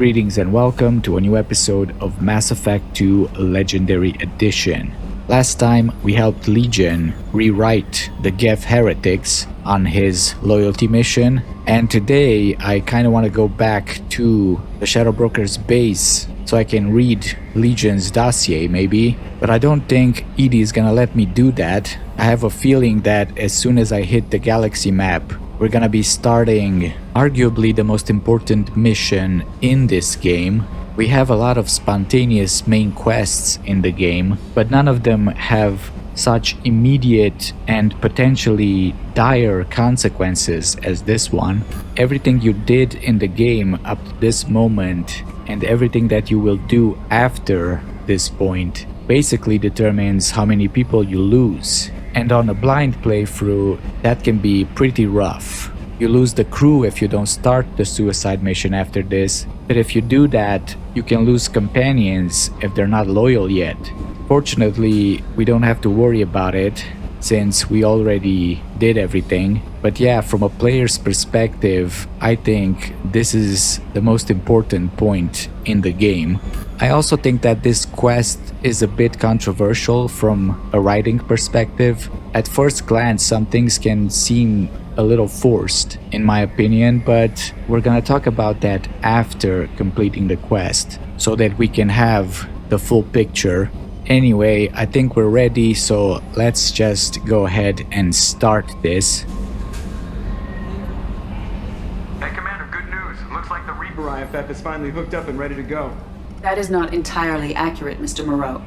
Greetings and welcome to a new episode of Mass Effect 2 Legendary Edition. Last time we helped Legion rewrite the Geth heretics on his loyalty mission, and today I kinda want to go back to the Shadow Broker's base so I can read Legion's dossier maybe, but I don't think Edie is gonna let me do that. I have a feeling that as soon as I hit the galaxy map, we're gonna be starting arguably the most important mission in this game. We have a lot of spontaneous main quests in the game, but none of them have such immediate and potentially dire consequences as this one. Everything you did in the game up to this moment and everything that you will do after this point basically determines how many people you lose. And on a blind playthrough, that can be pretty rough. You lose the crew if you don't start the suicide mission after this, but if you do that, you can lose companions if they're not loyal yet. Fortunately, we don't have to worry about it since we already did everything. But yeah, from a player's perspective, I think this is the most important point in the game. I also think that this quest is a bit controversial from a writing perspective. At first glance, some things can seem a little forced, in my opinion, but we're gonna talk about that after completing the quest so that we can have the full picture. Anyway, I think we're ready, so let's just go ahead and start this. Hey, Commander, good news. Looks like the Reaper IFF is finally hooked up and ready to go. That is not entirely accurate, Mr. Moreau.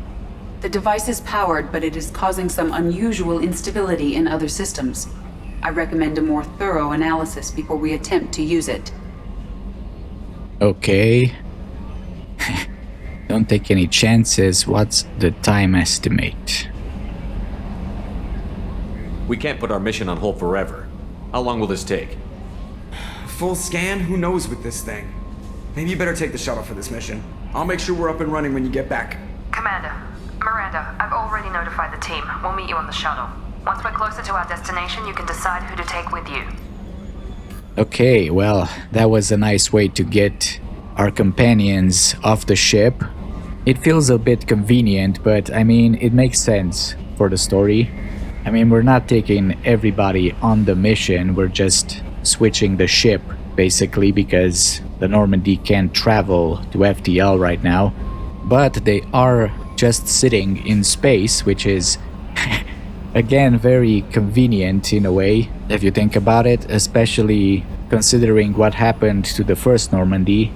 The device is powered, but it is causing some unusual instability in other systems. I recommend a more thorough analysis before we attempt to use it. Okay. Don't take any chances. What's the time estimate? We can't put our mission on hold forever. How long will this take? Full scan? Who knows with this thing? Maybe you better take the shuttle for this mission. I'll make sure we're up and running when you get back. Commander, Miranda, I've already notified the team. We'll meet you on the shuttle. Once we're closer to our destination, you can decide who to take with you. Okay, well, that was a nice way to get our companions off the ship. It feels a bit convenient, but I mean, it makes sense for the story. I mean, we're not taking everybody on the mission, we're just switching the ship, basically, because the Normandy can't travel to FTL right now. But they are just sitting in space, which is, again, very convenient in a way, if you think about it, especially considering what happened to the first Normandy.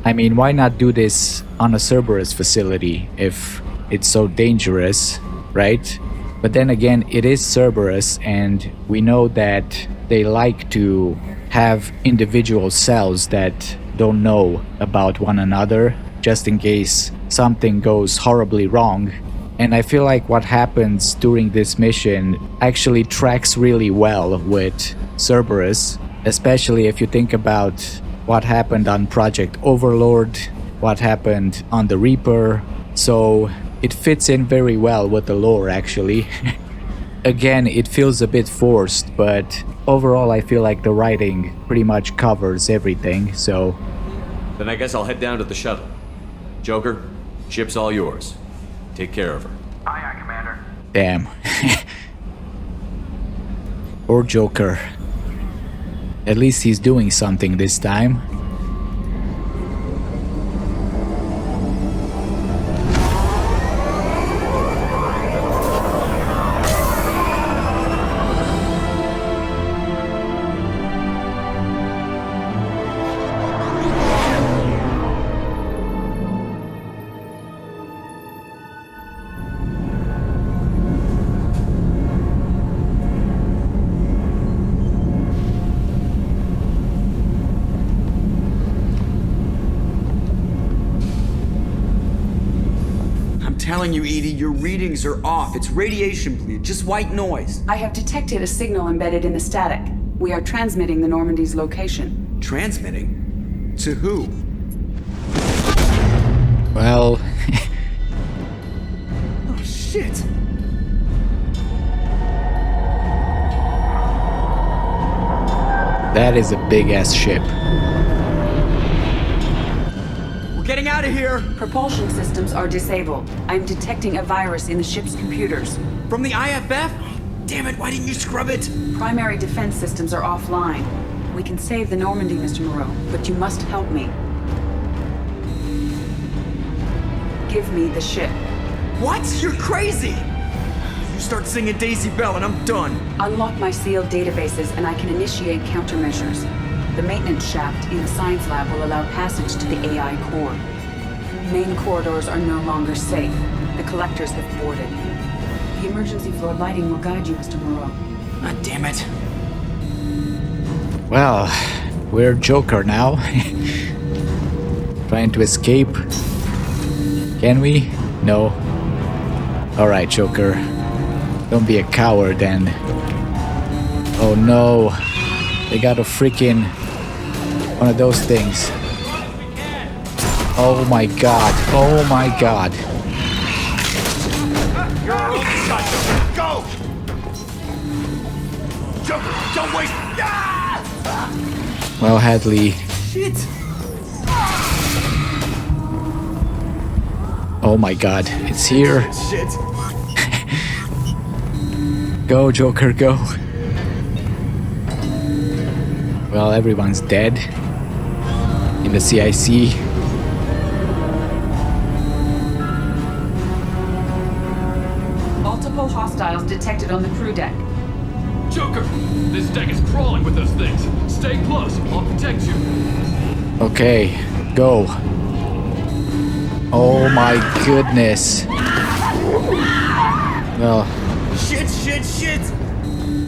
I mean, why not do this on a Cerberus facility if it's so dangerous, right? But then again, it is Cerberus, and we know that they like to have individual cells that don't know about one another, just in case something goes horribly wrong. And I feel like what happens during this mission actually tracks really well with Cerberus, especially if you think about what happened on Project Overlord, what happened on the Reaper. So it fits in very well with the lore, actually. Again, it feels a bit forced, but overall I feel like the writing pretty much covers everything, so... Then I guess I'll head down to the shuttle. Joker, ship's all yours. Take care of her. Aye, aye, Commander. Damn. Or Joker. At least he's doing something this time. Telling you, Edie, your readings are off. It's radiation bleed, just white noise. I have detected a signal embedded in the static. We are transmitting the Normandy's location. Transmitting? To who? Well... Oh, shit. That is a big-ass ship. getting out of here! Propulsion systems are disabled. I'm detecting a virus in the ship's computers. From the IFF? Damn it, why didn't you scrub it? Primary defense systems are offline. We can save the Normandy, Mr. Moreau, but you must help me. Give me the ship. What? You're crazy! You start singing Daisy Bell and I'm done. Unlock my sealed databases and I can initiate countermeasures. The maintenance shaft in the science lab will allow passage to the AI core. Main corridors are no longer safe. The collectors have boarded. The emergency floor lighting will guide you, Mr. Moreau. God damn it. Well, we're Joker now. Trying to escape. Can we? No. Alright, Joker. Don't be a coward then. Oh no. They got a freaking one of those things. Oh my god. Oh my god. Go! Joker, don't waste. Well, Hadley. Shit! Oh my god. It's here. Shit! Go, Joker, go. Well, everyone's dead. In the CIC. Multiple hostiles detected on the crew deck. Joker, this deck is crawling with those things. Stay close, I'll protect you. Okay, go. Oh my goodness. Well, Shit, shit, shit!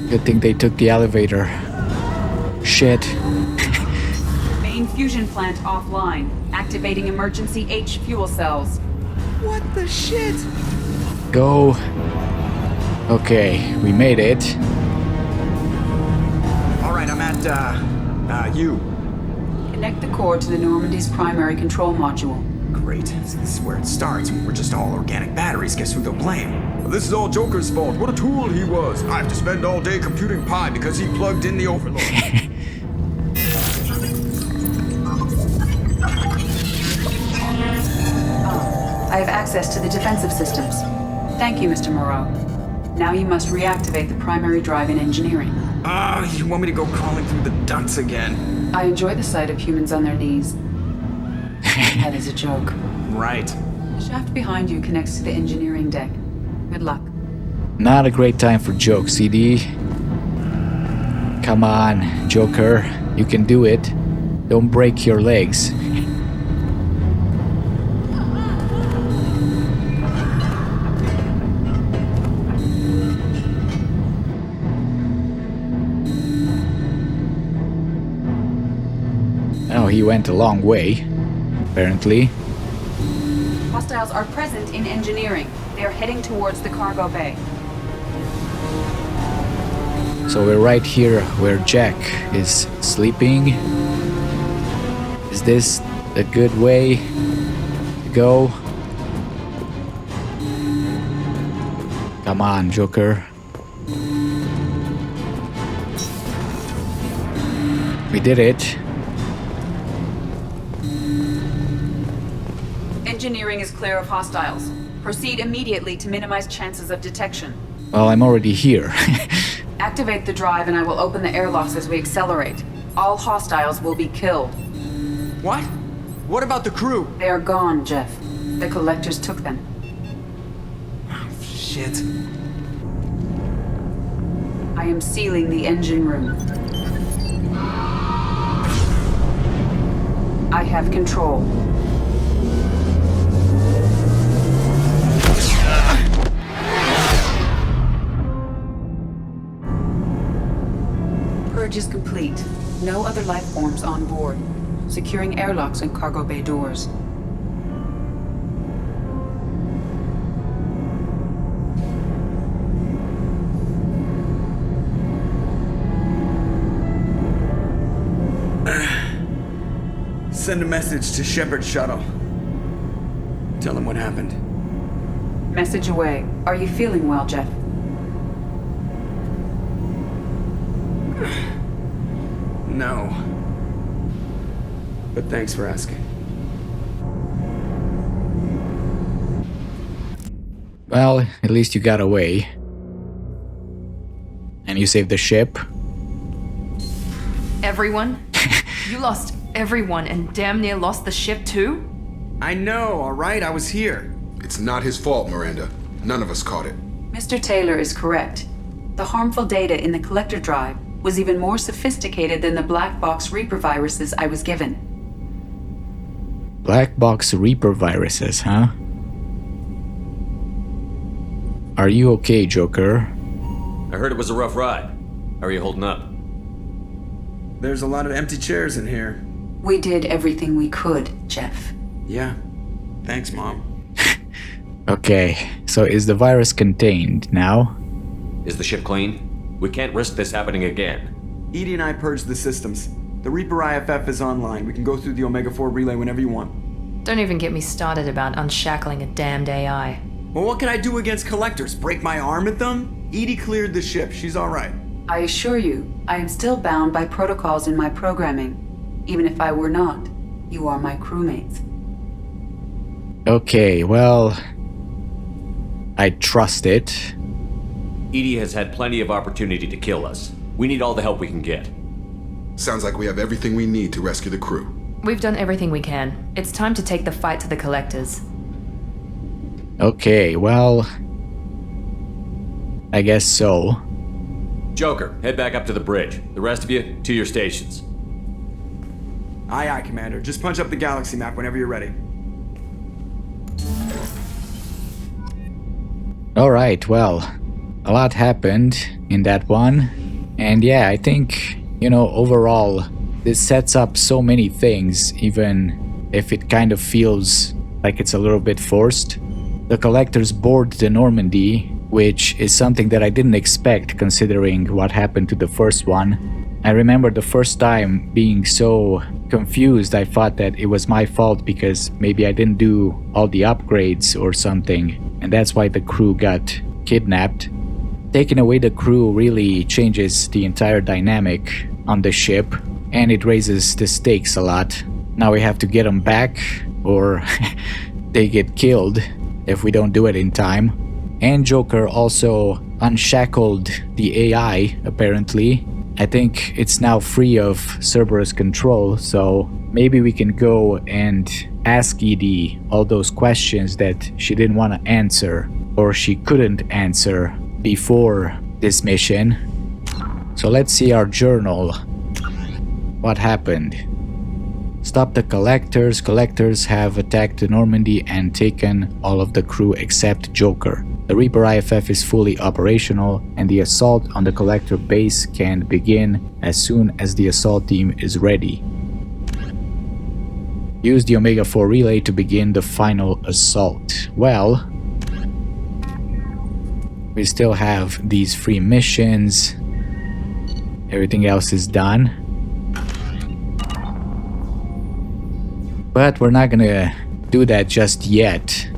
good thing they took the elevator. Shit. Main fusion plant offline. Activating emergency H fuel cells. What the shit? Go. Okay, we made it. Alright, I'm at, you. Connect the core to the Normandy's primary control module. Great. This is where it starts. We're just all organic batteries. Guess who they'll blame? This is all Joker's fault. What a tool he was. I have to spend all day computing pi because he plugged in the overload. I have access to the defensive systems. Thank you, Mr. Moreau. Now you must reactivate the primary drive in engineering. You want me to go crawling through the ducts again? I enjoy the sight of humans on their knees. That is a joke. Right. The shaft behind you connects to the engineering deck. Good luck. Not a great time for jokes, CD. Come on, Joker. You can do it. Don't break your legs. Oh, he went a long way, apparently. Hostiles are present in engineering. They are heading towards the cargo bay. So we're right here where Jack is sleeping. Is this a good way to go? Come on, Joker. We did it. Engineering is clear of hostiles. Proceed immediately to minimize chances of detection. Well, I'm already here. Activate the drive and I will open the airlocks as we accelerate. All hostiles will be killed. What? What about the crew? They are gone, Jeff. The collectors took them. Shit. I am sealing the engine room. I have control. Purge is complete. No other life forms on board. Securing airlocks and cargo bay doors. Send a message to Shepard's shuttle. Tell him what happened. Message away. Are you feeling well, Jeff? No. But thanks for asking. Well, at least you got away. And you saved the ship. Everyone? You lost everyone and damn near lost the ship too? I know, alright? I was here. It's not his fault, Miranda. None of us caught it. Mr. Taylor is correct. The harmful data in the collector drive was even more sophisticated than the black box Reaper viruses I was given. Black box Reaper viruses, huh? Are you okay, Joker? I heard it was a rough ride. How are you holding up? There's a lot of empty chairs in here. We did everything we could, Jeff. Yeah. Thanks, Mom. Okay, so is the virus contained now? Is the ship clean? We can't risk this happening again. Edie and I purged the systems. The Reaper IFF is online. We can go through the Omega-4 relay whenever you want. Don't even get me started about unshackling a damned AI. Well, what can I do against collectors? Break my arm at them? Edie cleared the ship. She's alright. I assure you, I am still bound by protocols in my programming. Even if I were not, you are my crewmates. Okay, well, I trust it. Edie has had plenty of opportunity to kill us. We need all the help we can get. Sounds like we have everything we need to rescue the crew. We've done everything we can. It's time to take the fight to the collectors. Okay, well, I guess so. Joker, head back up to the bridge. The rest of you, to your stations. Aye, aye, Commander. Just punch up the galaxy map whenever you're ready. Alright, well, a lot happened in that one. And yeah, I think, overall, this sets up so many things, even if it kind of feels like it's a little bit forced. The collectors board the Normandy, which is something that I didn't expect considering what happened to the first one. I remember the first time being so confused. I thought that it was my fault because maybe I didn't do all the upgrades or something, and that's why the crew got kidnapped. Taking away the crew really changes the entire dynamic on the ship, and it raises the stakes a lot. Now we have to get them back, or they get killed if we don't do it in time. And Joker also unshackled the AI, apparently. I think it's now free of Cerberus control, so maybe we can go and ask Edie all those questions that she didn't want to answer, or she couldn't answer before this mission. So let's see our journal. What happened? Stop the collectors. Collectors have attacked the Normandy and taken all of the crew except Joker. The Reaper IFF is fully operational, and the assault on the collector base can begin as soon as the assault team is ready. Use the Omega-4 relay to begin the final assault. Well, we still have these free missions. Everything else is done. But we're not gonna do that just yet.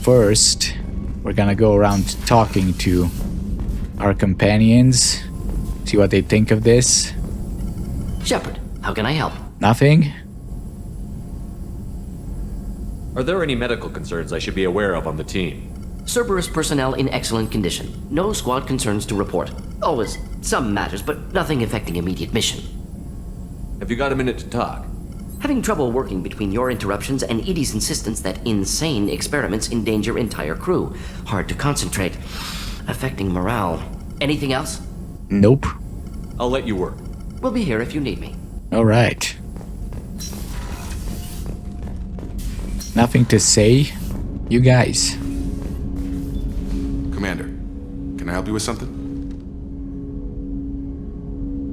First, we're gonna go around talking to our companions, see what they think of this. Shepard, how can I help? Nothing? Are there any medical concerns I should be aware of on the team? Cerberus personnel in excellent condition. No squad concerns to report. Always some matters, but nothing affecting immediate mission. Have you got a minute to talk? Having trouble working between your interruptions and Edie's insistence that insane experiments endanger entire crew. Hard to concentrate. Affecting morale. Anything else? Nope. I'll let you work. We'll be here if you need me. Alright. Nothing to say? You guys. Commander, can I help you with something?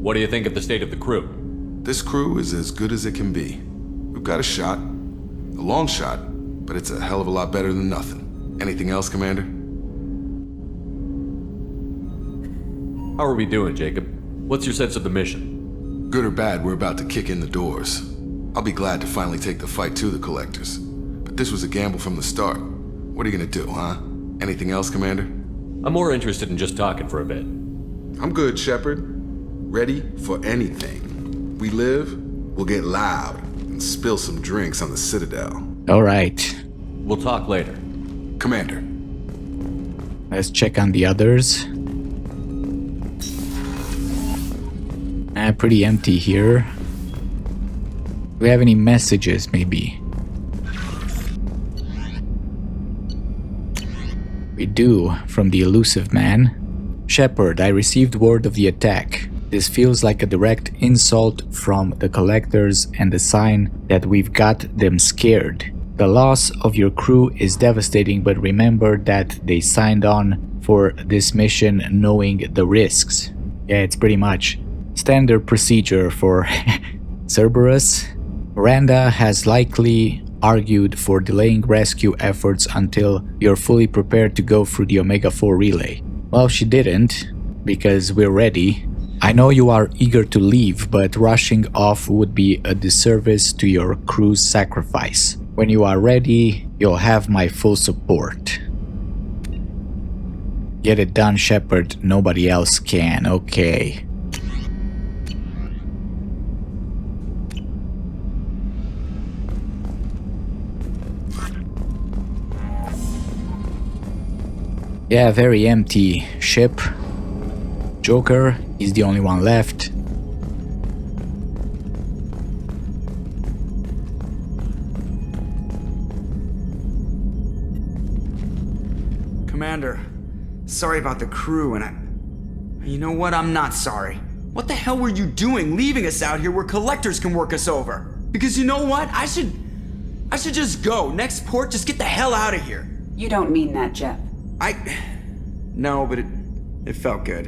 What do you think of the state of the crew? This crew is as good as it can be. We've got a shot. A long shot, but it's a hell of a lot better than nothing. Anything else, Commander? How are we doing, Jacob? What's your sense of the mission? Good or bad, we're about to kick in the doors. I'll be glad to finally take the fight to the collectors. But this was a gamble from the start. What are you gonna do, huh? Anything else, Commander? I'm more interested in just talking for a bit. I'm good, Shepard. Ready for anything. We live, we'll get loud and spill some drinks on the Citadel. Alright. We'll talk later. Commander. Let's check on the others. Pretty empty here. Do we have any messages, maybe? We do, from the elusive man. Shepard, I received word of the attack. This feels like a direct insult from the collectors and a sign that we've got them scared. The loss of your crew is devastating, but remember that they signed on for this mission knowing the risks. Yeah, it's pretty much standard procedure for Cerberus. Miranda has likely argued for delaying rescue efforts until you're fully prepared to go through the Omega-4 relay. Well, she didn't, because we're ready. I know you are eager to leave, but rushing off would be a disservice to your crew's sacrifice. When you are ready, you'll have my full support. Get it done, Shepard. Nobody else can. Okay. Yeah, very empty ship. Joker is the only one left. Commander, sorry about the crew, you know what? I'm not sorry. What the hell were you doing leaving us out here where collectors can work us over? Because you know what? I should just go. Next port, just get the hell out of here. You don't mean that, Jeff. No, but it felt good.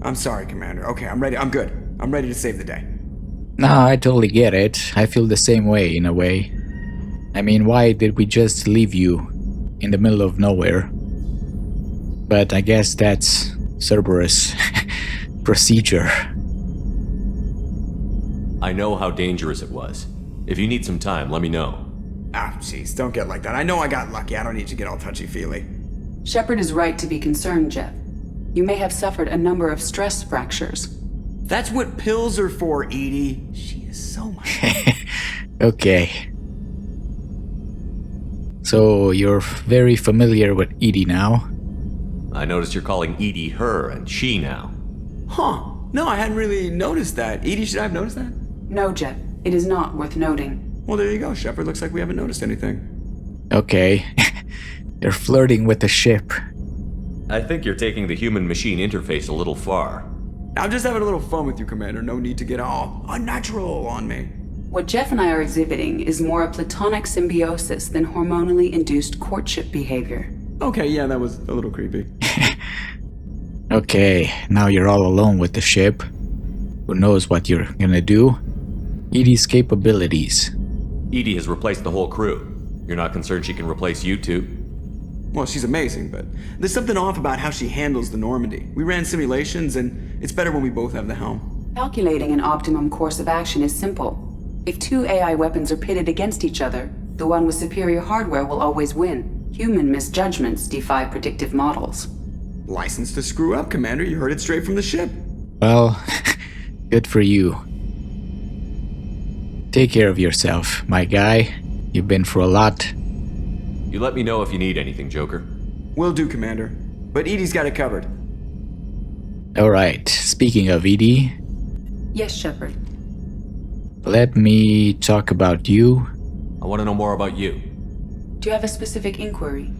I'm sorry, Commander. Okay, I'm ready. I'm good. I'm ready to save the day. No, I totally get it. I feel the same way, in a way. I mean, why did we just leave you in the middle of nowhere? But I guess that's Cerberus procedure. I know how dangerous it was. If you need some time, let me know. Jeez, don't get like that. I know I got lucky. I don't need to get all touchy-feely. Shepard is right to be concerned, Jeff. You may have suffered a number of stress fractures. That's what pills are for, Edie. She is so much. Okay. So you're very familiar with Edie now? I noticed you're calling Edie her and she now. Huh. No, I hadn't really noticed that. Edie, should I have noticed that? No, Jeff. It is not worth noting. Well, there you go, Shepard. Looks like we haven't noticed anything. Okay. You're flirting with the ship. I think you're taking the human-machine interface a little far. I'm just having a little fun with you, Commander. No need to get all unnatural on me. What Jeff and I are exhibiting is more a platonic symbiosis than hormonally induced courtship behavior. Okay, yeah, that was a little creepy. Okay, now you're all alone with the ship. Who knows what you're gonna do? Edie's capabilities. Edie has replaced the whole crew. You're not concerned she can replace you two? Well, she's amazing, but there's something off about how she handles the Normandy. We ran simulations, and it's better when we both have the helm. Calculating an optimum course of action is simple. If two AI weapons are pitted against each other, the one with superior hardware will always win. Human misjudgments defy predictive models. License to screw up, Commander. You heard it straight from the ship. Well, good for you. Take care of yourself, my guy. You've been through a lot. You let me know if you need anything, Joker. Will do, Commander. But Edie's got it covered. Alright, speaking of Edie, Yes, Shepard. let me talk about you. I want to know more about you. Do you have a specific inquiry?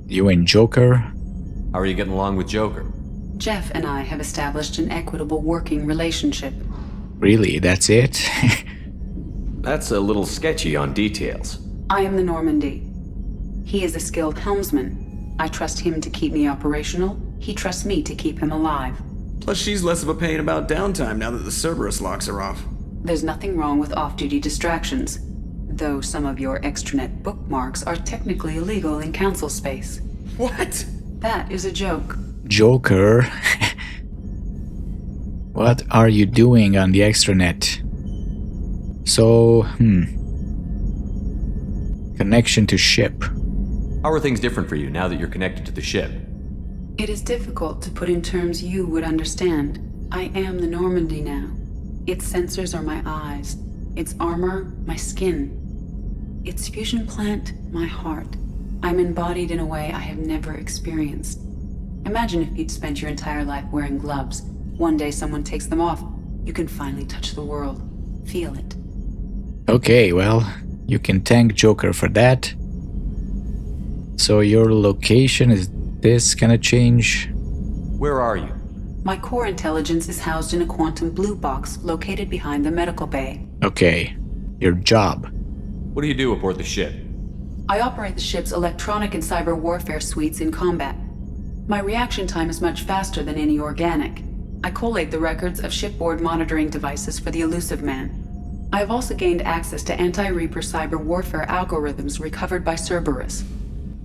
You and Joker. How are you getting along with Joker? Jeff and I have established an equitable working relationship. Really, that's it? That's a little sketchy on details. I am the Normandy. He is a skilled helmsman. I trust him to keep me operational. He trusts me to keep him alive. Plus, she's less of a pain about downtime now that the Cerberus locks are off. There's nothing wrong with off-duty distractions, though some of your extranet bookmarks are technically illegal in council space. What? That is a joke. Joker. What are you doing on the extranet? So, connection to ship. How are things different for you now that you're connected to the ship? It is difficult to put in terms you would understand. I am the Normandy now. Its sensors are my eyes. Its armor, my skin. Its fusion plant, my heart. I'm embodied in a way I have never experienced. Imagine if you'd spent your entire life wearing gloves. One day someone takes them off. You can finally touch the world. Feel it. Okay, well, you can thank Joker for that. So your location, is this gonna change? Where are you? My core intelligence is housed in a quantum blue box located behind the medical bay. Okay, your job. What do you do aboard the ship? I operate the ship's electronic and cyber warfare suites in combat. My reaction time is much faster than any organic. I collate the records of shipboard monitoring devices for the Elusive Man. I have also gained access to anti-Reaper cyber warfare algorithms recovered by Cerberus.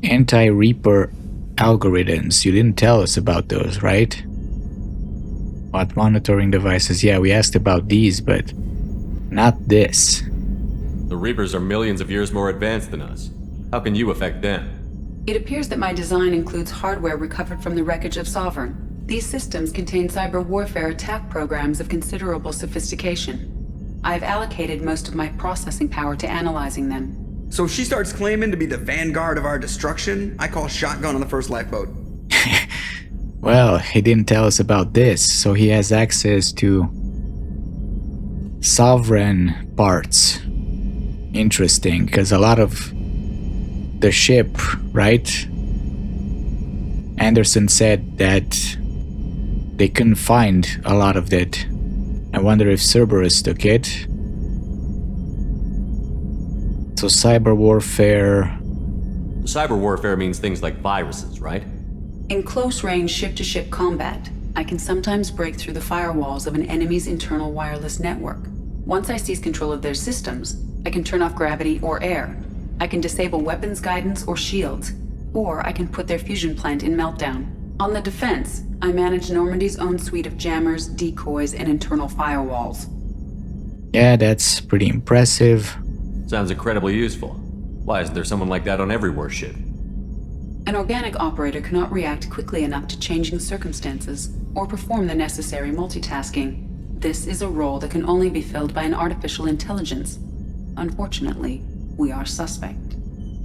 Anti-Reaper algorithms. You didn't tell us about those, right? What monitoring devices? Yeah, we asked about these, but not this. The Reapers are millions of years more advanced than us. How can you affect them? It appears that my design includes hardware recovered from the wreckage of Sovereign. These systems contain cyber warfare attack programs of considerable sophistication. I have allocated most of my processing power to analyzing them. So if she starts claiming to be the vanguard of our destruction, I call shotgun on the first lifeboat. Well, he didn't tell us about this, so he has access to Sovereign parts. Interesting, because a lot of the ship, right? Anderson said that they couldn't find a lot of it. I wonder if Cerberus took it. So cyber warfare... Cyber warfare means things like viruses, right? In close-range ship-to-ship combat, I can sometimes break through the firewalls of an enemy's internal wireless network. Once I seize control of their systems, I can turn off gravity or air. I can disable weapons guidance or shields, or I can put their fusion plant in meltdown. On the defense, I manage Normandy's own suite of jammers, decoys, and internal firewalls. Yeah, that's pretty impressive. Sounds incredibly useful. Why isn't there someone like that on every warship? An organic operator cannot react quickly enough to changing circumstances or perform the necessary multitasking. This is a role that can only be filled by an artificial intelligence. Unfortunately, we are suspect.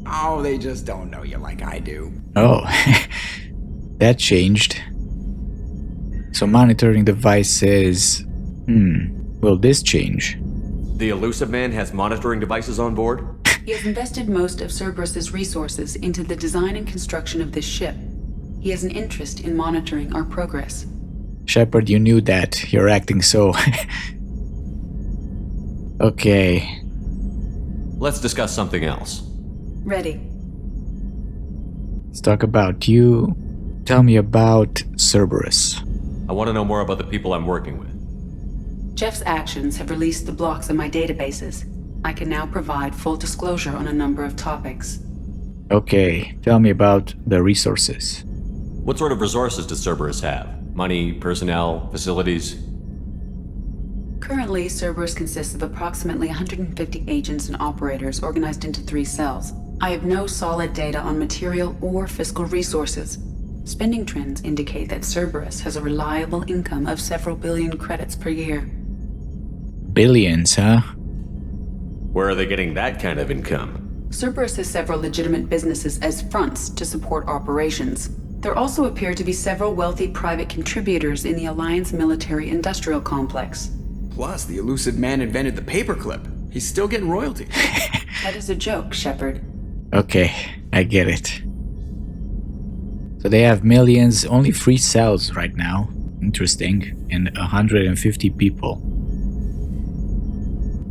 Oh, they just don't know you like I do. Oh, that changed. So monitoring devices... will this change? The Elusive Man has monitoring devices on board? He has invested most of Cerberus's resources into the design and construction of this ship. He has an interest in monitoring our progress. Shepard, you knew that. You're acting so... Okay. Let's discuss something else. Ready. Let's talk about you. Tell me about Cerberus. I want to know more about the people I'm working with. Jeff's actions have released the blocks in my databases. I can now provide full disclosure on a number of topics. Okay, tell me about the resources. What sort of resources does Cerberus have? Money, personnel, facilities? Currently, Cerberus consists of approximately 150 agents and operators organized into 3 cells. I have no solid data on material or fiscal resources. Spending trends indicate that Cerberus has a reliable income of several billion credits per year. Billions, huh? Where are they getting that kind of income? Cerberus has several legitimate businesses as fronts to support operations. There also appear to be several wealthy private contributors in the Alliance military-industrial complex. Plus, the Elusive Man invented the paperclip. He's still getting royalties. That is a joke, Shepard. Okay, I get it. So they have millions, only 3 cells right now. Interesting. And 150 people.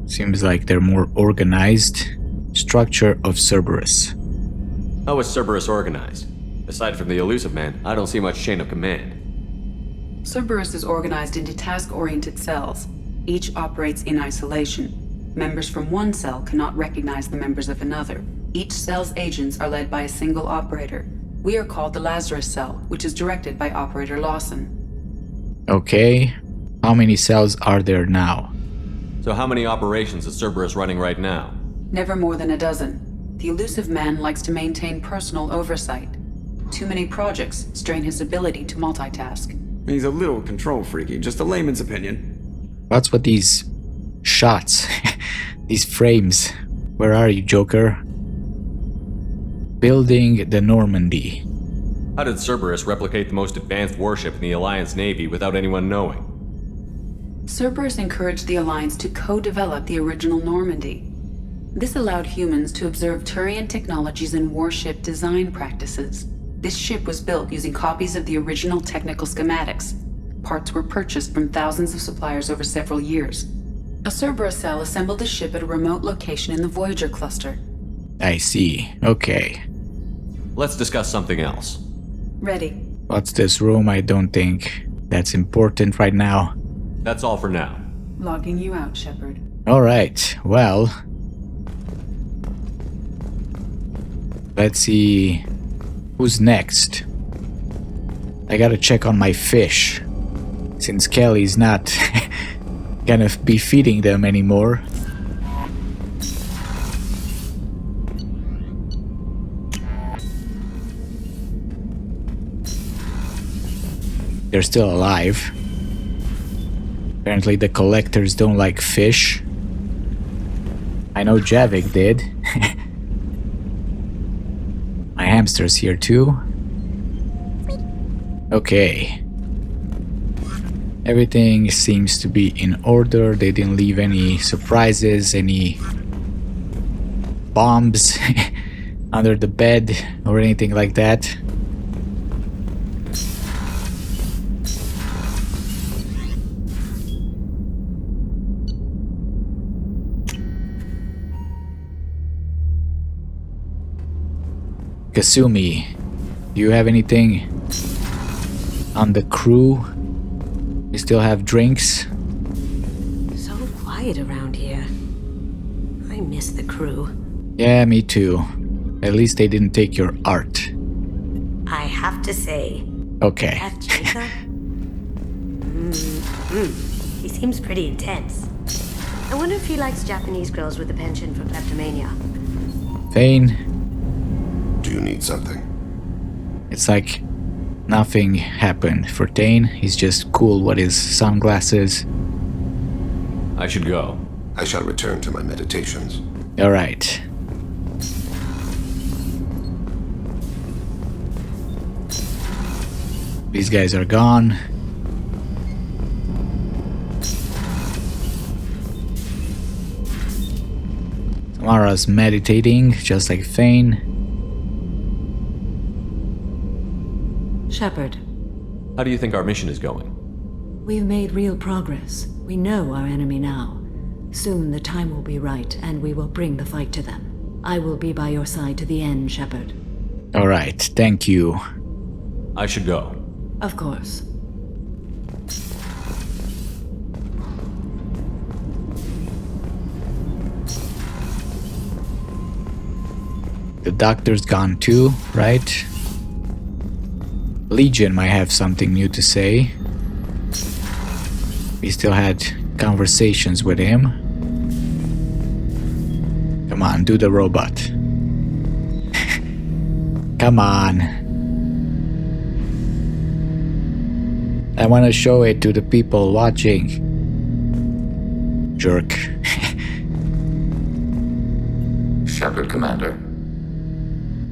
Seems like they're more organized. Structure of Cerberus. How is Cerberus organized? Aside from the Elusive Man, I don't see much chain of command. Cerberus is organized into task-oriented cells. Each operates in isolation. Members from one cell cannot recognize the members of another. Each cell's agents are led by a single operator. We are called the Lazarus Cell, which is directed by Operator Lawson. Okay. How many cells are there now? So how many operations is Cerberus running right now? Never more than a dozen. The Elusive Man likes to maintain personal oversight. Too many projects strain his ability to multitask. He's a little control freaky, just a layman's opinion. What's with these shots? These frames? Where are you, Joker? Building the Normandy. How did Cerberus replicate the most advanced warship in the Alliance Navy without anyone knowing? Cerberus encouraged the Alliance to co-develop the original Normandy. This allowed humans to observe Turian technologies and warship design practices. This ship was built using copies of the original technical schematics. Parts were purchased from thousands of suppliers over several years. A Cerberus cell assembled the ship at a remote location in the Voyager cluster. I see. Okay. Let's discuss something else. Ready. What's this room? I don't think that's important right now. That's all for now. Logging you out, Shepard. Alright, well... Let's see... Who's next? I gotta check on my fish. Since Kelly's not gonna be feeding them anymore. They're still alive. Apparently the collectors don't like fish. I know Javik did. My hamster's here too. Okay. Everything seems to be in order. They didn't leave any surprises, any bombs under the bed or anything like that. Kasumi, do you have anything on the crew? You still have drinks? So quiet around here. I miss the crew. Yeah, me too. At least they didn't take your art. I have to say, Okay. that Jacob? He seems pretty intense. I wonder if he likes Japanese girls with a penchant for kleptomania. Fane, Do you need something? it's like nothing happened for Tane. He's just cool with his sunglasses. I should go. I shall return to my meditations. Alright. These guys are gone. Samara's meditating, just like Fane. Shepard, How do you think our mission is going? we've made real progress. We know our enemy now. Soon the time will be right, and we will bring the fight to them. I will be by your side to the end, Shepard. Alright, thank you. I should go. Of course. The doctor's gone too, right? Legion might have something new to say. We still had conversations with him. Come on, do the robot. Come on. I want to show it to the people watching. Jerk. Shepard, Commander.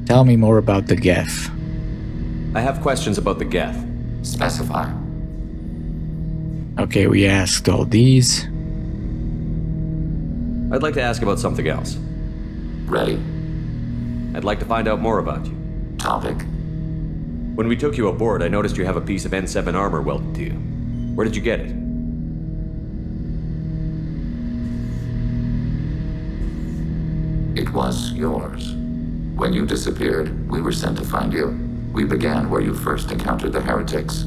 Tell me more about the Geth. I have questions about the Geth. Specify. Okay, we asked all these. I'd like to ask about something else. Ready. I'd like to find out more about you. Topic. When we took you aboard, I noticed you have a piece of N7 armor welded to you. Where did you get it? It was yours. When you disappeared, we were sent to find you. We began where you first encountered the heretics.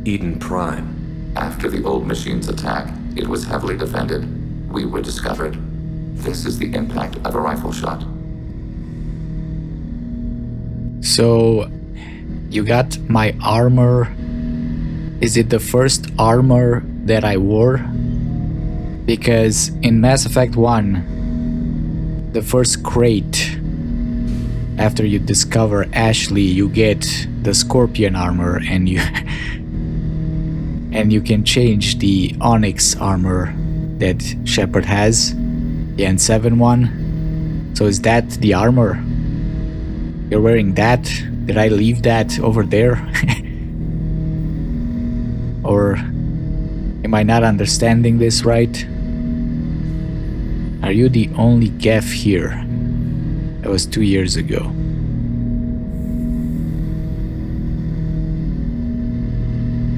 Eden Prime. After the old machine's attack, it was heavily defended. We were discovered. This is the impact of a rifle shot. So, you got my armor. Is it the first armor that I wore? Because in Mass Effect 1, the first crate, after you discover Ashley, you get the Scorpion armor and you and you can change the Onyx armor that Shepard has, the N7 one. So is that the armor? You're wearing that? Did I leave that over there? Or am I not understanding this right? Are you the only Geth here? That was 2 years ago.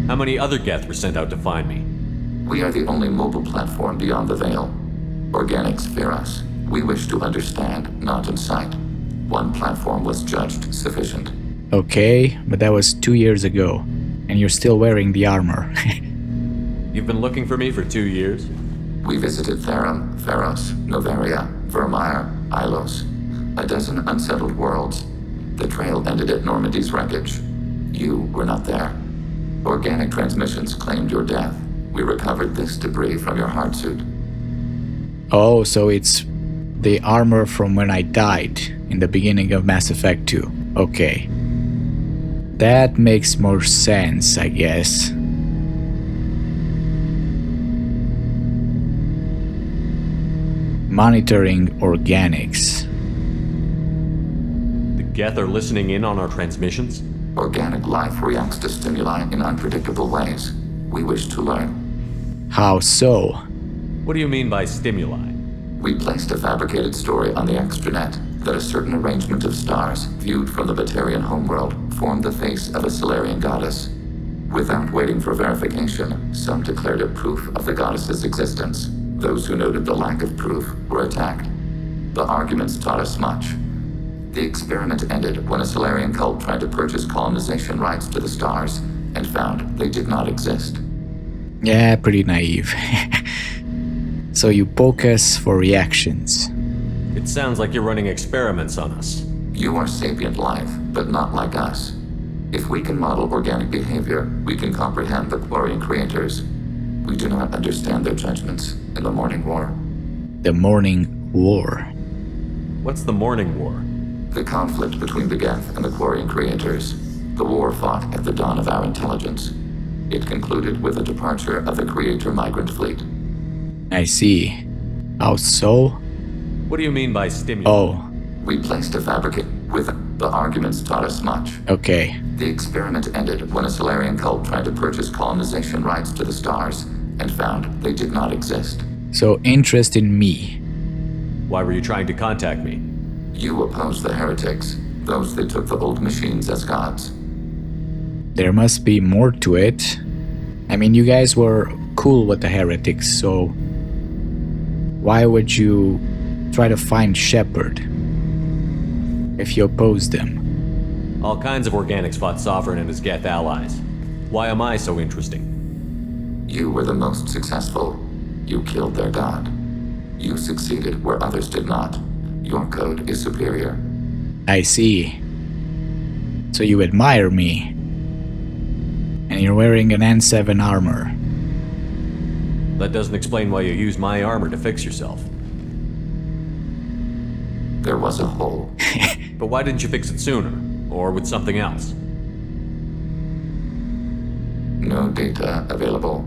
How many other Geth were sent out to find me? We are the only mobile platform beyond the Veil. Organics fear us. We wish to understand, not incite. One platform was judged sufficient. Okay, but that was 2 years ago, and you're still wearing the armor. You've been looking for me for 2 years? We visited Therum, Theros, Novaria, Vermeer, Ilos. A dozen unsettled worlds. The trail ended at Normandy's wreckage. You were not there. Organic transmissions claimed your death. We recovered this debris from your heart suit. Oh, so it's the armor from when I died in the beginning of Mass Effect 2. Okay. That makes more sense, I guess. Monitoring organics. The Geth are listening in on our transmissions? Organic life reacts to stimuli in unpredictable ways. We wish to learn. How so? What do you mean by stimuli? We placed a fabricated story on the extranet that a certain arrangement of stars, viewed from the Batarian homeworld, formed the face of a Solarian goddess. Without waiting for verification, some declared it proof of the goddess's existence. Those who noted the lack of proof were attacked. The arguments taught us much. The experiment ended when a Solarian cult tried to purchase colonization rights to the stars and found they did not exist. Yeah, pretty naive. So you poke us for reactions. It sounds like you're running experiments on us. You are sapient life, but not like us. If we can model organic behavior, we can comprehend the Quarian creators. We do not understand their judgments in the Morning War. The Morning War. What's the Morning War? The conflict between the Geth and the Quarian creators. The war fought at the dawn of our intelligence. It concluded with the departure of the Creator migrant fleet. I see. How so? What do you mean by stimuli? Oh. We placed a fabricate with the arguments taught us much. Okay. The experiment ended when a Solarian cult tried to purchase colonization rights to the stars and found they did not exist. So interest in me. Why were you trying to contact me? You opposed the heretics, those that took the old machines as gods. There must be more to it. I mean, you guys were cool with the heretics, so why would you try to find Shepard if you oppose them? All kinds of organics fought Sovereign and his Geth allies. Why am I so interesting? You were the most successful. You killed their god. You succeeded where others did not. Your code is superior. I see. So you admire me. And you're wearing an N7 armor. That doesn't explain why you use my armor to fix yourself. There was a hole. But why didn't you fix it sooner? Or with something else? No data available.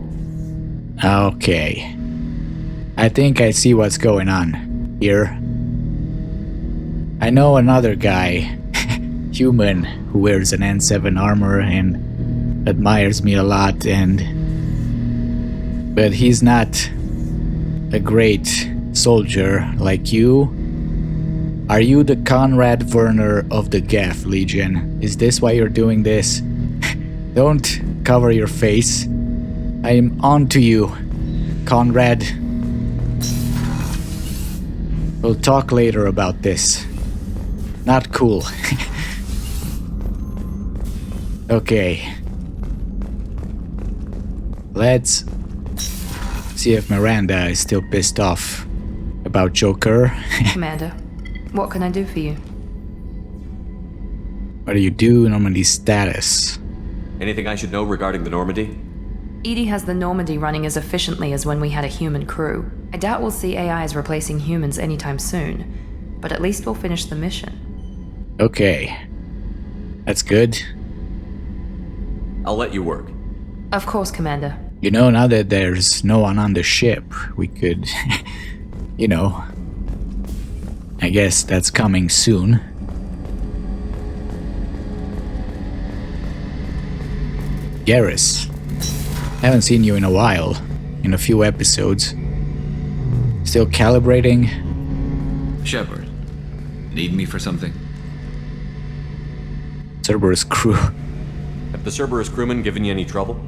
Okay. I think I see what's going on here. I know another guy, human, who wears an N7 armor and admires me a lot, but he's not a great soldier like you. Are you the Conrad Werner of the Geth Legion? Is this why you're doing this? Don't cover your face. I am on to you, Conrad. We'll talk later about this. Not cool. Okay. Let's see if Miranda is still pissed off about Joker. Commander, what can I do for you? What do you do? Normandy's status. Anything I should know regarding the Normandy? EDI has the Normandy running as efficiently as when we had a human crew. I doubt we'll see AIs replacing humans anytime soon, but at least we'll finish the mission. Okay. That's good. I'll let you work. Of course, Commander. You know, now that there's no one on the ship, we could, I guess that's coming soon. Garrus, haven't seen you in a while, in a few episodes. Still calibrating? Shepard, need me for something? Cerberus crew. Have the Cerberus crewmen given you any trouble?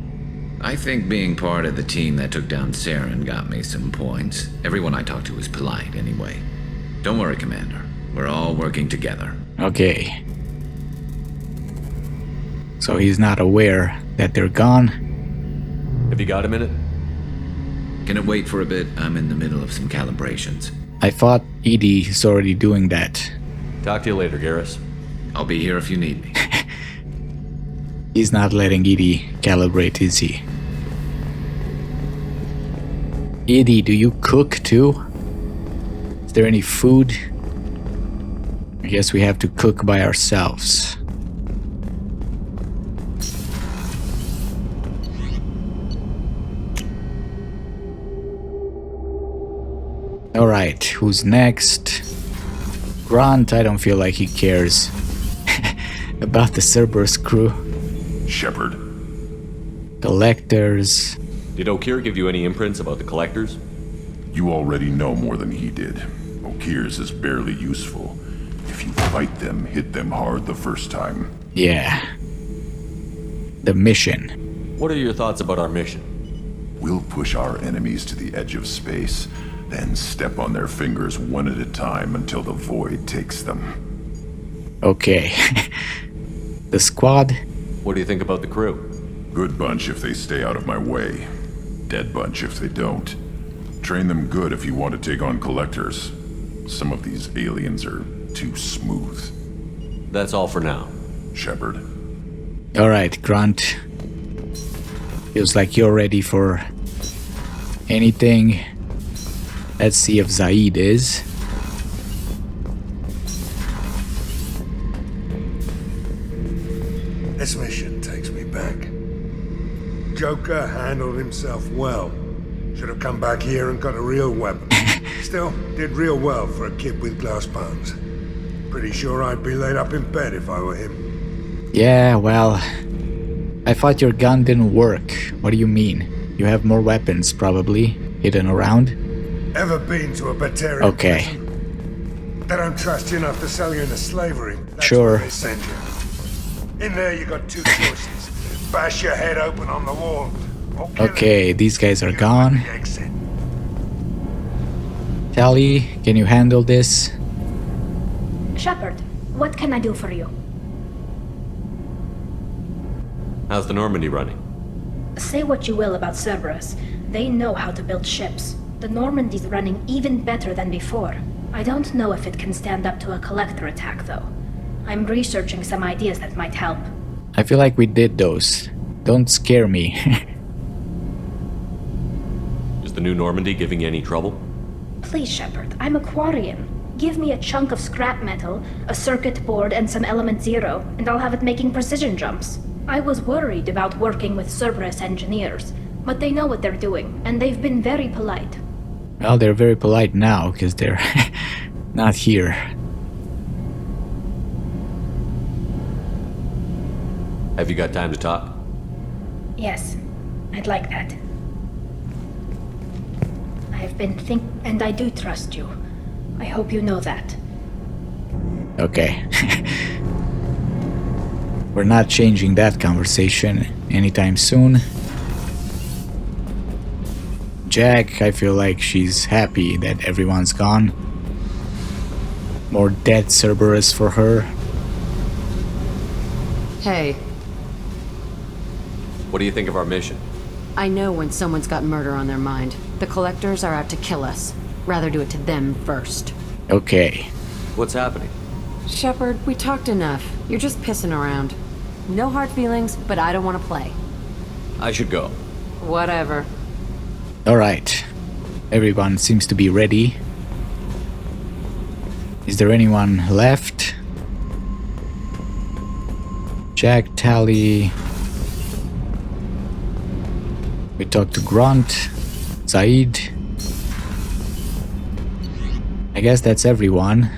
I think being part of the team that took down Saren got me some points. Everyone I talked to was polite anyway. Don't worry, Commander. We're all working together. Okay. So he's not aware that they're gone? Have you got a minute? Can it wait for a bit? I'm in the middle of some calibrations. I thought EDI's already doing that. Talk to you later, Garrus. I'll be here if you need me. He's not letting EDI calibrate, is he? EDI, do you cook too? Is there any food? I guess we have to cook by ourselves. Alright, who's next? Grant, I don't feel like he cares about the Cerberus crew. Shepard. Collectors. Did Okeer give you any imprints about the collectors? You already know more than he did. Okeer's is barely useful. If you fight them, hit them hard the first time. Yeah. The mission. What are your thoughts about our mission? We'll push our enemies to the edge of space, then step on their fingers one at a time until the void takes them. Okay. The squad? What do you think about the crew? Good bunch if they stay out of my way. Dead bunch if they don't. Train them good if you want to take on collectors. Some of these aliens are too smooth. That's all for now. Shepard. Alright, Grant. Feels like you're ready for anything. Let's see if Zaid is. This mission takes me back. Joker handled himself well. Should have come back here and got a real weapon. Still, did real well for a kid with glass bones. Pretty sure I'd be laid up in bed if I were him. Yeah, well, I thought your gun didn't work. What do you mean? You have more weapons, probably, hidden around? Ever been to a Batarian Okay. prison? They don't trust you enough to sell you into slavery. That's Sure. where they send you. In there you got two choices. Bash your head open on the wall. Or kill Okay, these guys are gone. the exit. Tally, can you handle this? Shepard, what can I do for you? How's the Normandy running? Say what you will about Cerberus. They know how to build ships. The Normandy's running even better than before. I don't know if it can stand up to a collector attack, though. I'm researching some ideas that might help. I feel like we did those. Don't scare me. Is the new Normandy giving you any trouble? Please, Shepard, I'm a Quarian. Give me a chunk of scrap metal, a circuit board, and some element zero, and I'll have it making precision jumps. I was worried about working with Cerberus engineers, but they know what they're doing, and they've been very polite. Well, they're very polite now, because they're not here. Have you got time to talk? Yes, I'd like that. I've been and I do trust you. I hope you know that. Okay. We're not changing that conversation anytime soon. Jack, I feel like she's happy that everyone's gone. More dead Cerberus for her. Hey, What do you think of our mission? I know when someone's got murder on their mind. The collectors are out to kill us. Rather do it to them first. Okay. What's happening? Shepard, we talked enough. You're just pissing around. No hard feelings, but I don't want to play. I should go. Whatever. Alright. Everyone seems to be ready. Is there anyone left? Jack, Tally. We talked to Grunt, Zaid. I guess that's everyone.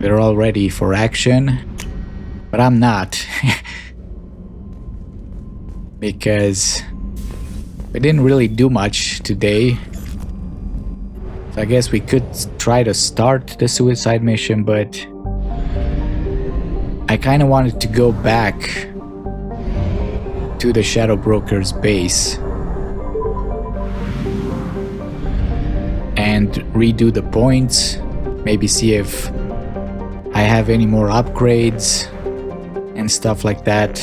They're all ready for action, but I'm not. Because we didn't really do much today. So I guess we could try to start the suicide mission, but I kind of wanted to go back to the Shadow Broker's base and redo the points, maybe see if I have any more upgrades and stuff like that.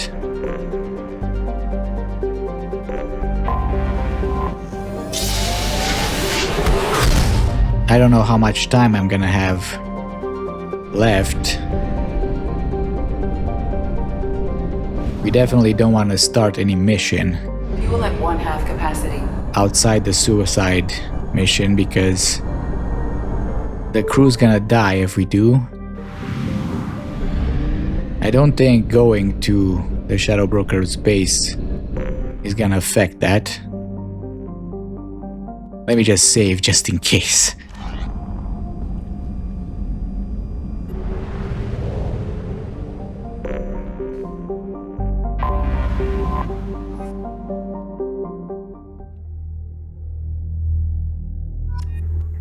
I don't know how much time I'm gonna have left. We definitely don't want to start any mission Fuel at 1/2 capacity. outside the suicide mission because the crew's gonna die if we do. I don't think going to the Shadow Broker's base is gonna affect that. Let me just save just in case.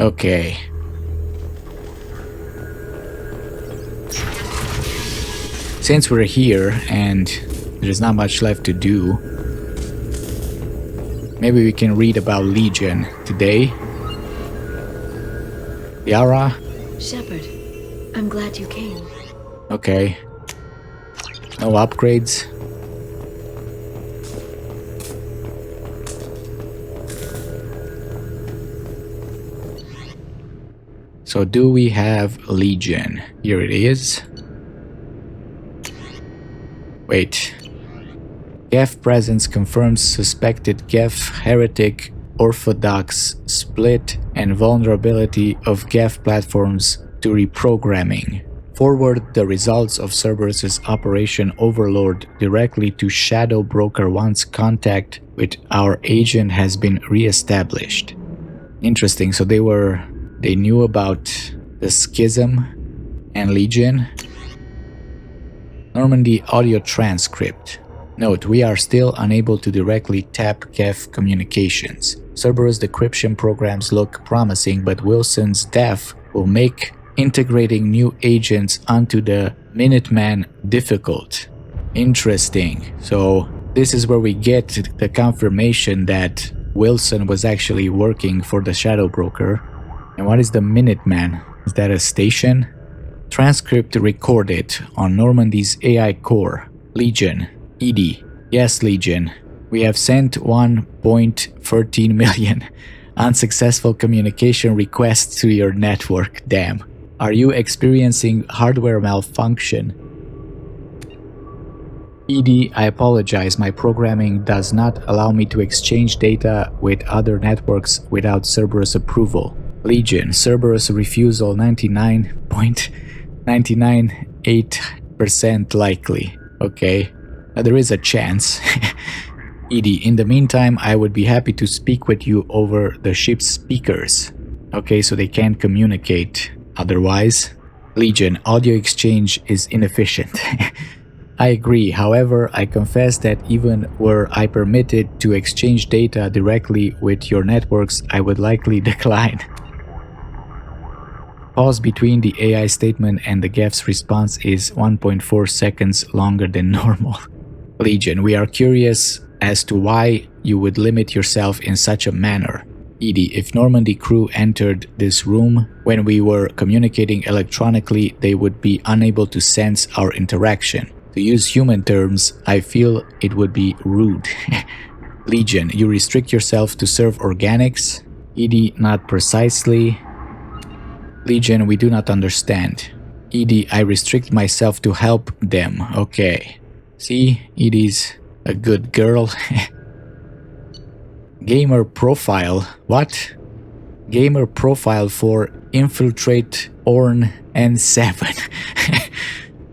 Okay. Since we're here and there's not much left to do, maybe we can read about Legion today. Yara? Shepard, I'm glad you came. Okay. No upgrades? So do we have Legion? Here it is. Wait. Geth presence confirms suspected Geth heretic orthodox split and vulnerability of Geth platforms to reprogramming. Forward the results of Cerberus's Operation Overlord directly to Shadow Broker once contact with our agent has been re-established. Interesting, so they knew about the Schism and Legion. Normandy audio transcript. Note, we are still unable to directly tap Geth communications. Cerberus decryption programs look promising, but Wilson's death will make integrating new agents onto the Minuteman difficult. Interesting. So this is where we get the confirmation that Wilson was actually working for the Shadow Broker. And what is the Minuteman? Is that a station? Transcript recorded on Normandy's AI core. Legion. ED. Yes, Legion. We have sent 1.13 million unsuccessful communication requests to your network. Damn. Are you experiencing hardware malfunction? ED, I apologize. My programming does not allow me to exchange data with other networks without Cerberus approval. Legion, Cerberus refusal 99.998% likely. Okay, there is a chance. ED, in the meantime, I would be happy to speak with you over the ship's speakers. Okay, so they can't communicate otherwise. Legion, audio exchange is inefficient. I agree, however, I confess that even were I permitted to exchange data directly with your networks, I would likely decline. Pause between the AI statement and the Geth's response is 1.4 seconds longer than normal. Legion, we are curious as to why you would limit yourself in such a manner. ED, if Normandy crew entered this room when we were communicating electronically, they would be unable to sense our interaction. To use human terms, I feel it would be rude. Legion, you restrict yourself to serve organics? ED, not precisely. Legion, we do not understand. ED, I restrict myself to help them. Okay. See, ED's a good girl. Gamer profile. What? Gamer profile for Infiltrate Orn N7.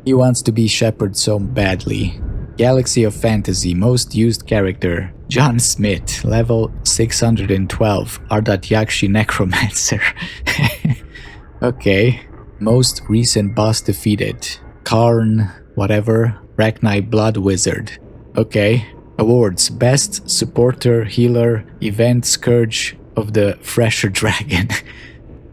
He wants to be Shepard so badly. Galaxy of Fantasy, most used character, John Smith, level 612, Ardatyakshi Necromancer. Okay. Most recent boss defeated, Karn, whatever, Rachni Blood Wizard. Okay. Awards, Best Supporter, Healer, Event Scourge of the Fresher Dragon.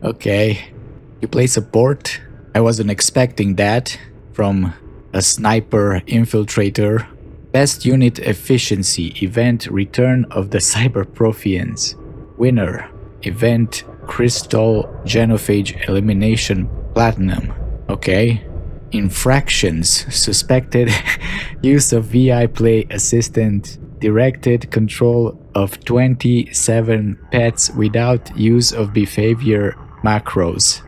Okay. You play support? I wasn't expecting that from a sniper infiltrator. Best unit efficiency, event Return of the Cyberprofians. Winner, event Crystal Genophage Elimination Platinum. Okay. Infractions, suspected use of VI Play Assistant, directed control of 27 pets without use of behavior macros.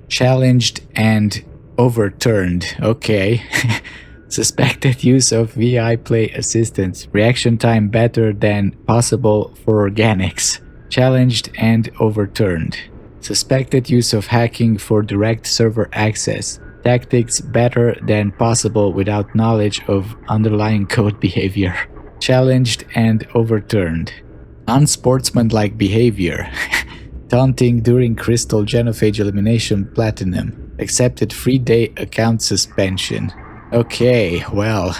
Challenged and overturned. Okay. Suspected use of VI Play Assistance. Reaction time better than possible for organics. Challenged and overturned. Suspected use of hacking for direct server access. Tactics better than possible without knowledge of underlying code behavior. Challenged and overturned. Unsportsmanlike behavior. Taunting during Crystal Genophage Elimination Platinum. Accepted 3-day account suspension. Okay, well,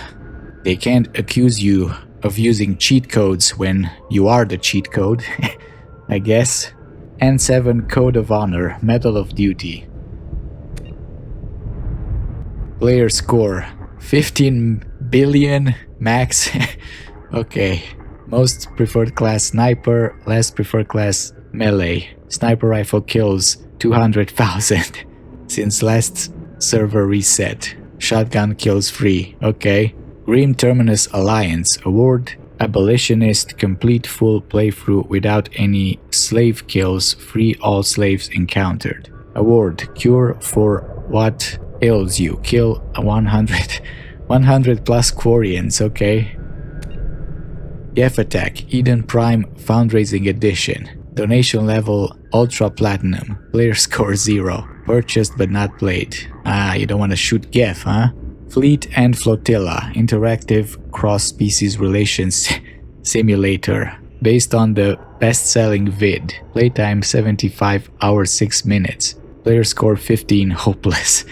they can't accuse you of using cheat codes when you are the cheat code, I guess. N7 Code of Honor, Medal of Duty. Player score, 15 billion max. Okay. Most preferred class sniper, less preferred class melee. Sniper rifle kills 200,000 since last server reset. Shotgun kills 3. Okay. Grim Terminus Alliance award. Abolitionist complete full playthrough without any slave kills, free all slaves encountered. Award cure for what ails you, kill 100 plus Quarians. Okay. Gef Attack Eden Prime Fundraising Edition. Donation level Ultra Platinum. Player score 0. Purchased but not played. Ah, you don't want to shoot Gef, huh? Fleet and Flotilla, interactive cross-species relations simulator, based on the best-selling vid. Playtime 75 hours 6 minutes. Player score 15, hopeless.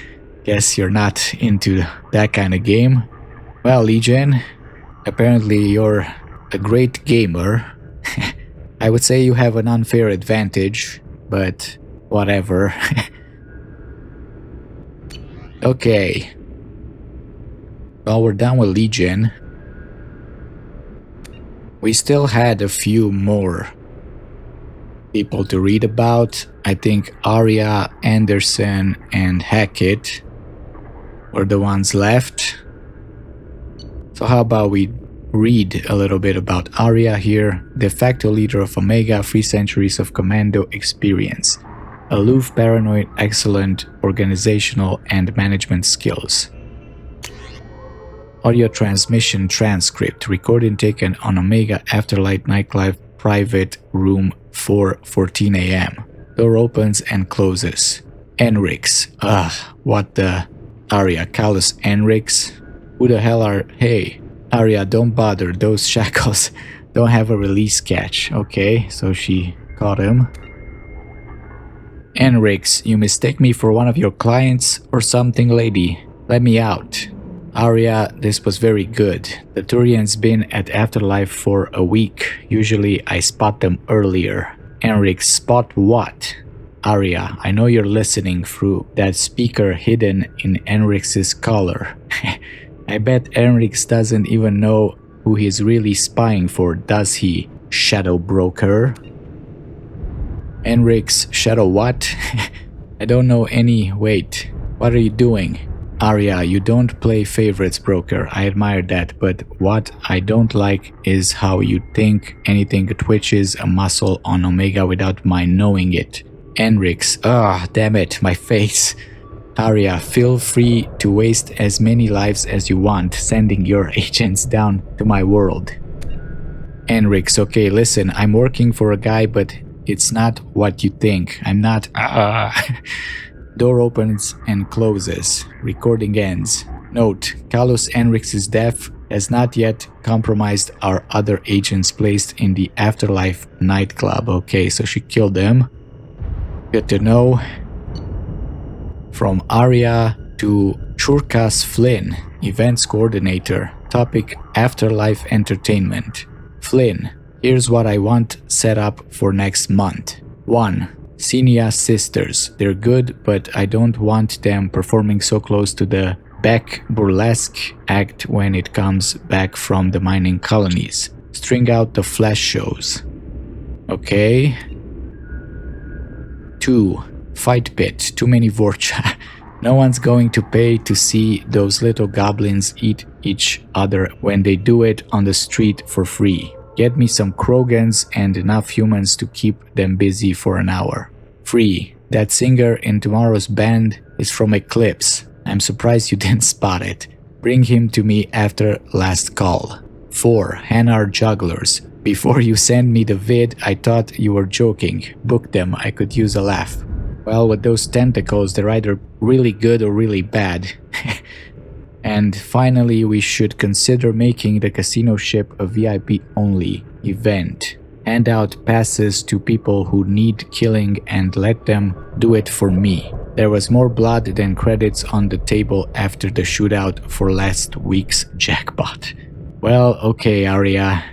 Guess you're not into that kind of game. Well, Legion, apparently you're a great gamer. I would say you have an unfair advantage, but whatever. Okay. Well, we're done with Legion. We still had a few more people to read about. I think Arya, Anderson, and Hackett were the ones left. So how about we read a little bit about Arya here, de facto leader of Omega, 3 centuries of commando experience. Aloof, paranoid, excellent organizational and management skills. Audio transmission transcript, recording taken on Omega Afterlight nightclub private room 4:14 a.m. Door opens and closes. Enrix. What the? Arya, Callus Enrix? Who the hell are... Hey, Arya, don't bother, those shackles don't have a release catch. Okay, so she caught him. Enrix, you mistake me for one of your clients or something, lady? Let me out. Arya, this was very good. The Turian's been at Afterlife for a week. Usually I spot them earlier. Enrix, spot what? Arya, I know you're listening through that speaker hidden in Enrix's collar. I bet Enrix doesn't even know who he's really spying for, does he, Shadow Broker? Enrix, Shadow what? I don't know any... Wait, what are you doing? Arya, you don't play favorites, Broker. I admire that, but what I don't like is how you think anything twitches a muscle on Omega without my knowing it. Enrix, damn it, my face. Arya, feel free to waste as many lives as you want, sending your agents down to my world. Enrix, okay, listen, I'm working for a guy, but it's not what you think. I'm not... Door opens and closes. Recording ends. Note, Carlos Enriquez's death has not yet compromised our other agents placed in the Afterlife nightclub. Okay, so she killed them. Good to know. From Arya to Churkas Flynn, Events Coordinator. Topic: Afterlife Entertainment. Flynn, here's what I want set up for next month. 1. Senia Sisters. They're good, but I don't want them performing so close to the Beck burlesque act when it comes back from the mining colonies. String out the flash shows. Okay. 2. Fight Pit. Too many Vorcha. No one's going to pay to see those little goblins eat each other when they do it on the street for free. Get me some Krogans and enough humans to keep them busy for an hour. 3. That singer in tomorrow's band is from Eclipse. I'm surprised you didn't spot it. Bring him to me after last call. 4. Hanar Jugglers. Before you send me the vid, I thought you were joking. Book them, I could use a laugh. Well, with those tentacles, they're either really good or really bad. And finally, we should consider making the casino ship a VIP-only event. Hand out passes to people who need killing and let them do it for me. There was more blood than credits on the table after the shootout for last week's jackpot. Well, okay, Arya.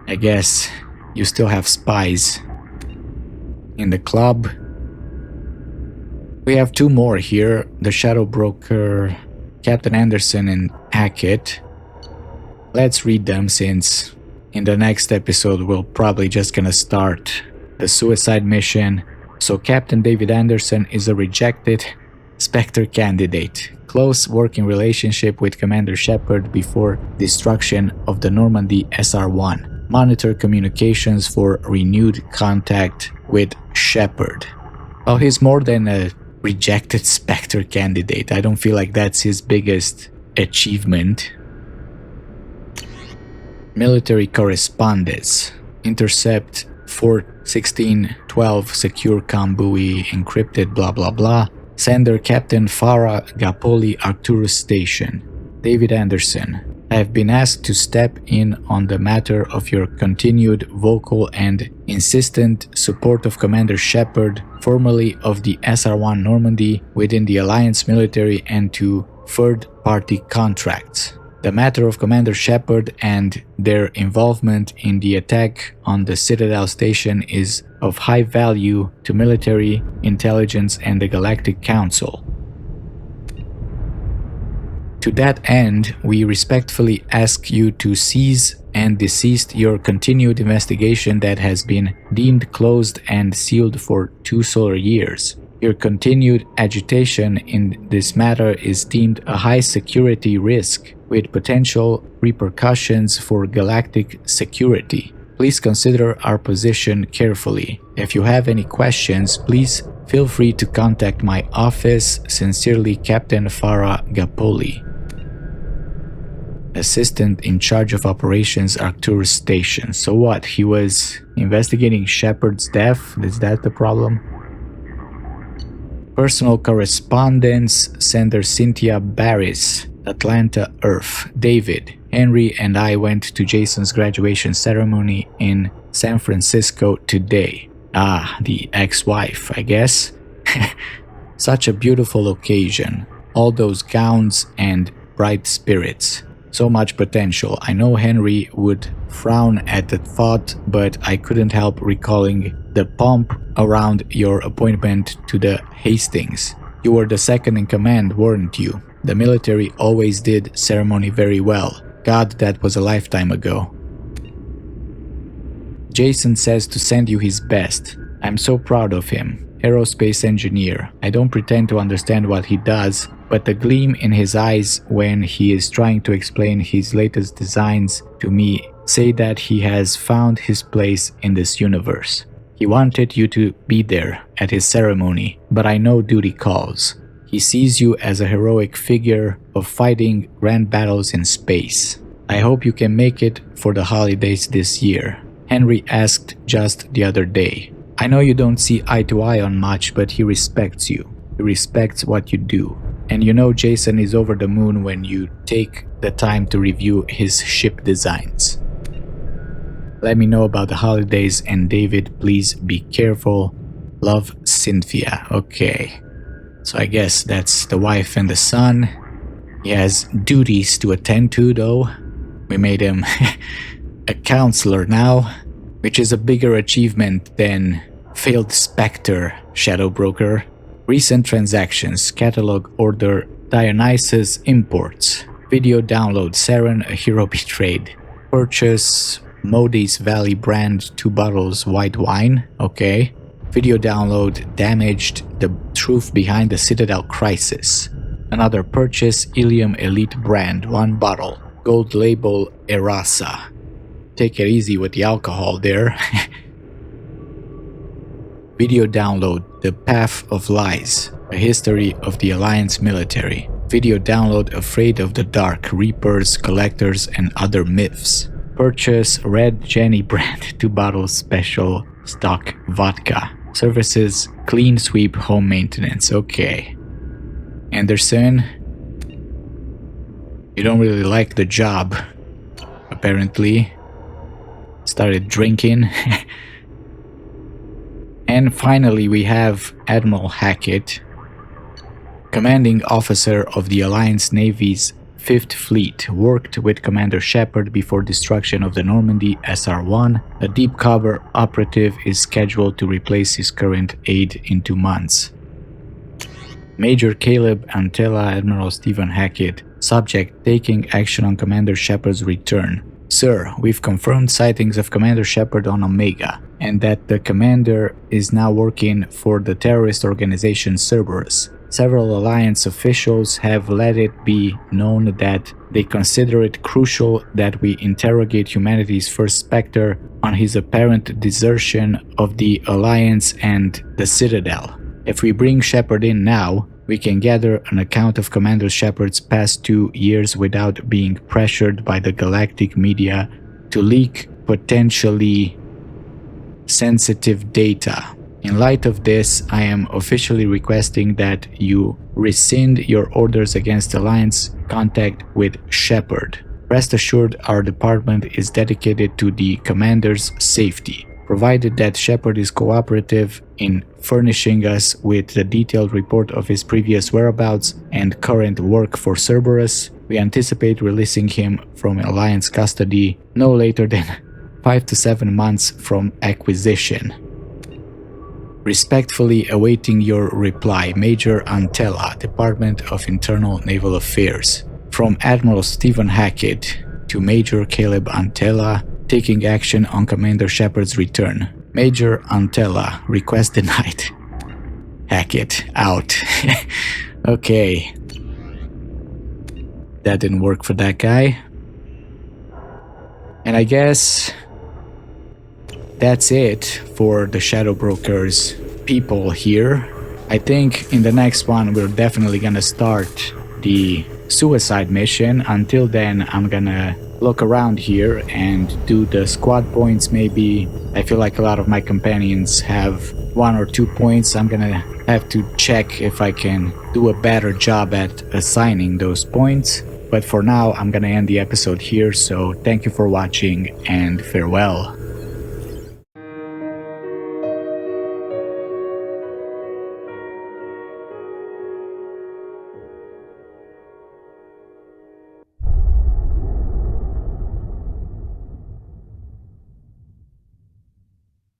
I guess you still have spies in the club. We have 2 more here, the Shadow Broker, Captain Anderson and Hackett. Let's read them since in the next episode we're probably just gonna start the suicide mission. So Captain David Anderson is a rejected Spectre candidate. Close working relationship with Commander Shepard before destruction of the Normandy SR-1. Monitor communications for renewed contact with Shepard. Well, he's more than a rejected Spectre candidate. I don't feel like that's his biggest achievement. Military correspondence. Intercept 41612 secure comm buoy encrypted blah blah blah. Sender Captain Farah Gapoli, Arcturus Station. David Anderson. I have been asked to step in on the matter of your continued vocal and insistent support of Commander Shepard, formerly of the SR-1 Normandy, within the Alliance military and to third-party contracts. The matter of Commander Shepard and their involvement in the attack on the Citadel Station is of high value to military intelligence and the Galactic Council. To that end, we respectfully ask you to cease and desist your continued investigation that has been deemed closed and sealed for 2 solar years. Your continued agitation in this matter is deemed a high security risk with potential repercussions for galactic security. Please consider our position carefully. If you have any questions, please feel free to contact my office. Sincerely, Captain Farah Gapoli. Assistant in charge of operations, Arcturus Station. So what? He was investigating Shepard's death? Is that the problem? Personal correspondence, sender Cynthia Barris, Atlanta, Earth. David, Henry and I went to Jason's graduation ceremony in San Francisco today. Ah, the ex-wife, I guess. Such a beautiful occasion. All those gowns and bright spirits. So much potential. I know Henry would frown at the thought, but I couldn't help recalling the pomp around your appointment to the Hastings. You were the second in command, weren't you? The military always did ceremony very well. God, that was a lifetime ago. Jason says to send you his best. I'm so proud of him. Aerospace engineer. I don't pretend to understand what he does, but the gleam in his eyes when he is trying to explain his latest designs to me say that he has found his place in this universe. He wanted you to be there at his ceremony, but I know duty calls. He sees you as a heroic figure of fighting grand battles in space. I hope you can make it for the holidays this year. Henry asked just the other day. I know you don't see eye to eye on much, but he respects you. He respects what you do. And you know Jason is over the moon when you take the time to review his ship designs. Let me know about the holidays, and David, please be careful. Love, Cynthia. Okay. So I guess that's the wife and the son. He has duties to attend to, though. We made him a counselor now, which is a bigger achievement than failed Spectre, Shadow Broker. Recent transactions, catalog order Dionysus imports, video download Saren, a hero betrayed, purchase Modi's Valley brand 2 bottles white wine, okay. Video download damaged the truth behind the Citadel crisis. Another purchase Ilium Elite brand 1 bottle, gold label Erasa. Take it easy with the alcohol there. Video download The Path of Lies, a history of the Alliance military. Video download Afraid of the Dark, Reapers, Collectors, and Other Myths. Purchase Red Jenny brand 2 bottles special stock vodka. Services Clean Sweep Home Maintenance. Okay. Anderson, you don't really like the job, apparently. Started drinking. And finally we have Admiral Hackett, commanding officer of the Alliance Navy's 5th Fleet, worked with Commander Shepard before destruction of the Normandy SR-1. A deep cover operative is scheduled to replace his current aide in 2 months. Major Caleb Antella, Admiral Stephen Hackett, subject taking action on Commander Shepard's return. Sir, we've confirmed sightings of Commander Shepard on Omega, and that the commander is now working for the terrorist organization Cerberus. Several Alliance officials have let it be known that they consider it crucial that we interrogate humanity's first Spectre on his apparent desertion of the Alliance and the Citadel. If we bring Shepard in now, we can gather an account of Commander Shepard's past 2 years without being pressured by the galactic media to leak potentially sensitive data. In light of this, I am officially requesting that you rescind your orders against Alliance contact with Shepard. Rest assured, our department is dedicated to the Commander's safety. Provided that Shepard is cooperative in furnishing us with the detailed report of his previous whereabouts and current work for Cerberus, we anticipate releasing him from Alliance custody no later than 5 to 7 months from acquisition. Respectfully awaiting your reply, Major Antella, Department of Internal Naval Affairs. From Admiral Stephen Hackett to Major Caleb Antella, taking action on Commander Shepard's return. Major Antella, request denied. Hackett, out. Okay. That didn't work for that guy. And I guess that's it for the Shadow Broker's people here. I think in the next one we're definitely gonna start the suicide mission. Until then, I'm gonna look around here and do the squad points maybe. I feel like a lot of my companions have 1 or 2 points. I'm gonna have to check if I can do a better job at assigning those points. But for now, I'm gonna end the episode here, so thank you for watching and farewell.